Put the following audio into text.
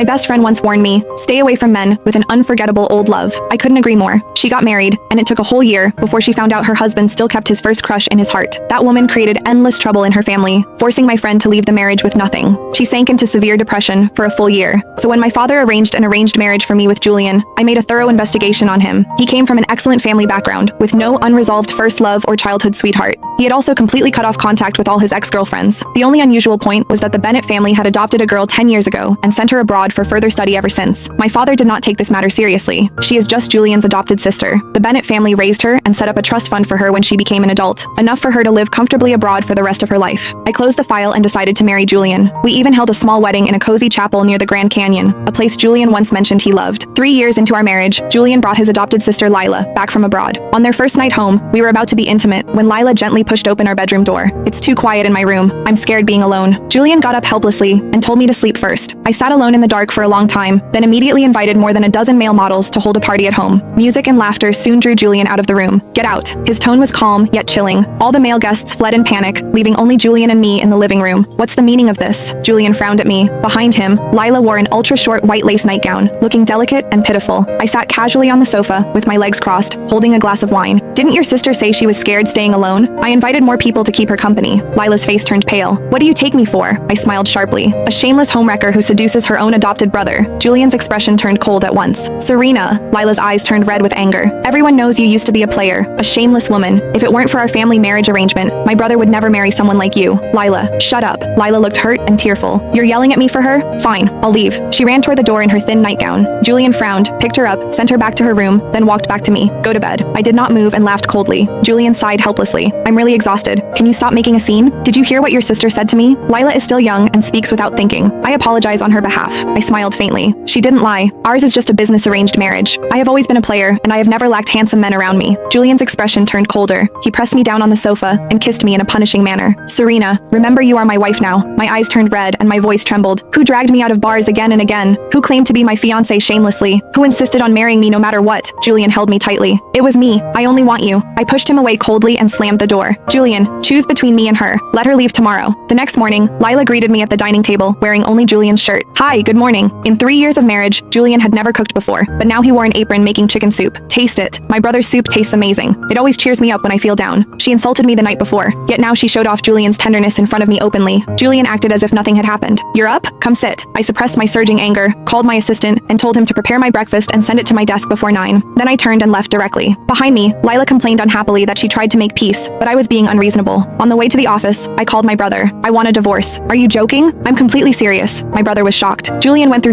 My best friend once warned me, stay away from men with an unforgettable old love. I couldn't agree more. She got married, and it took a whole year before she found out her husband still kept his first crush in his heart. That woman created endless trouble in her family, forcing my friend to leave the marriage with nothing. She sank into severe depression for a full year. So when my father arranged an arranged marriage for me with Julian, I made a thorough investigation on him. He came from an excellent family background, with no unresolved first love or childhood sweetheart. He had also completely cut off contact with all his ex-girlfriends. The only unusual point was that the Bennett family had adopted a girl 10 years ago and sent her abroad for further study ever since. My father did not take this matter seriously. She is just Julian's adopted sister. The Bennett family raised her and set up a trust fund for her when she became an adult, enough for her to live comfortably abroad for the rest of her life. I closed the file and decided to marry Julian. We even held a small wedding in a cozy chapel near the Grand Canyon, a place Julian once mentioned he loved. 3 years into our marriage, Julian brought his adopted sister Lila back from abroad. On their first night home, we were about to be intimate when Lila gently pushed open our bedroom door. It's too quiet in my room. I'm scared being alone. Julian got up helplessly and told me to sleep first. I sat alone in the dark for a long time, then immediately invited more than a dozen male models to hold a party at home. Music and laughter soon drew Julian out of the room. Get out. His tone was calm, yet chilling. All the male guests fled in panic, leaving only Julian and me in the living room. What's the meaning of this? Julian frowned at me. Behind him, Lila wore an ultra-short white lace nightgown, looking delicate and pitiful. I sat casually on the sofa, with my legs crossed, holding a glass of wine. Didn't your sister say she was scared staying alone? I invited more people to keep her company. Lila's face turned pale. What do you take me for? I smiled sharply. A shameless homewrecker who seduces her own adopted brother. Julian's expression turned cold at once. Serena. Lila's eyes turned red with anger. Everyone knows you used to be a player, a shameless woman. If it weren't for our family marriage arrangement, my brother would never marry someone like you. Lila, shut up. Lila looked hurt and tearful. You're yelling at me for her? Fine, I'll leave. She ran toward the door in her thin nightgown. Julian frowned, picked her up, sent her back to her room, then walked back to me. Go to bed. I did not move and laughed coldly. Julian sighed helplessly. I'm really exhausted. Can you stop making a scene? Did you hear what your sister said to me? Lila is still young and speaks without thinking. I apologize on her behalf. I smiled faintly. She didn't lie. Ours is just a business arranged marriage. I have always been a player, and I have never lacked handsome men around me. Julian's expression turned colder. He pressed me down on the sofa and kissed me in a punishing manner. Serena, remember you are my wife now. My eyes turned red and my voice trembled. Who dragged me out of bars again and again? Who claimed to be my fiancé shamelessly? Who insisted on marrying me no matter what? Julian held me tightly. It was me. I only want you. I pushed him away coldly and slammed the door. Julian, choose between me and her. Let her leave tomorrow. The next morning, Lila greeted me at the dining table, wearing only Julian's shirt. Hi, good morning. In 3 years of marriage, Julian had never cooked before, but now he wore an apron making chicken soup. Taste it. My brother's soup tastes amazing. It always cheers me up when I feel down. She insulted me the night before, yet now she showed off Julian's tenderness in front of me openly. Julian acted as if nothing had happened. You're up? Come sit. I suppressed my surging anger, called my assistant, and told him to prepare my breakfast and send it to my desk before 9. Then I turned and left directly. Behind me, Lila complained unhappily that she tried to make peace, but I was being unreasonable. On the way to the office, I called my brother. I want a divorce. Are you joking? I'm completely serious. My brother was shocked. Julian went through